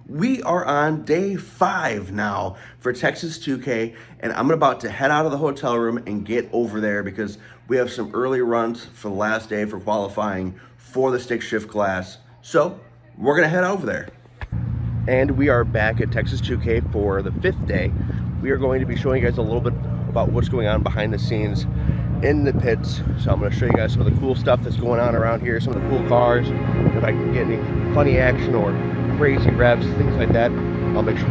We are on day 5 now for Texas 2K, and I'm about to head out of the hotel room and get over there because we have some early runs for the last day for qualifying for the stick shift class. So we're gonna head over there. And we are back at Texas 2K for the 5th day. We are going to be showing you guys a little bit about what's going on behind the scenes in the pits. So I'm going to show you guys some of the cool stuff that's going on around here, some of the cool cars. If I can get any funny action or crazy revs, things like that, I'll make sure.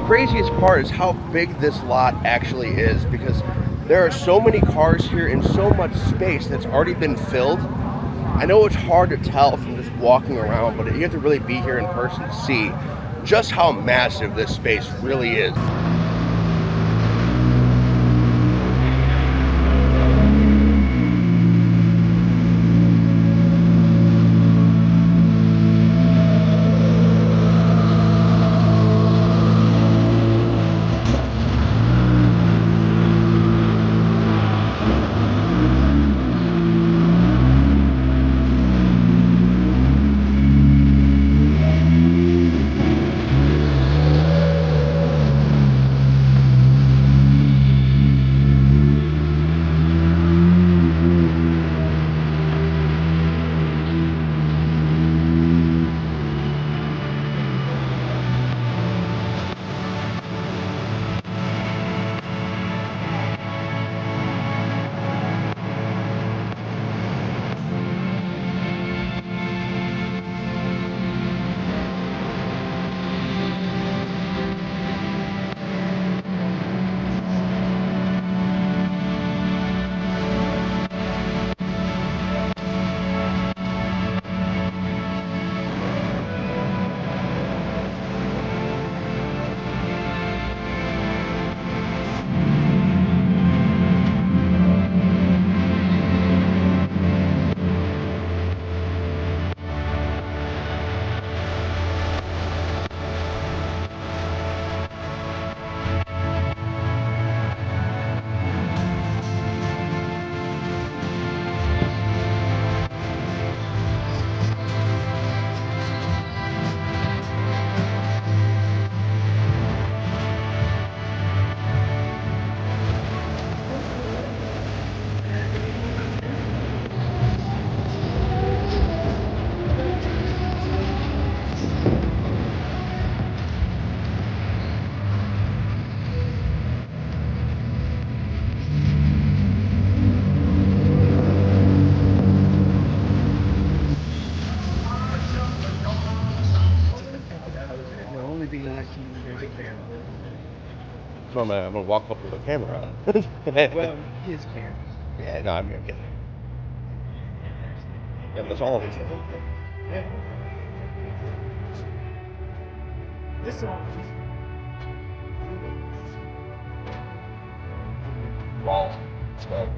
Craziest part is how big this lot actually is, because there are so many cars here and so much space that's already been filled. I know it's hard to tell from just walking around, but you have to really be here in person to see just how massive this space really is. So I'm gonna walk up with a camera on. Well, his camera. Yeah, no, I'm kidding. Yeah, that's all of it. Yeah. This is Wall. So.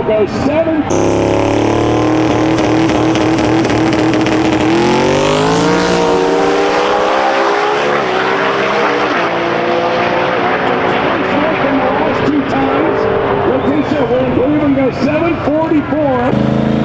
Go 7. Two times. Letitia will even go 7:44.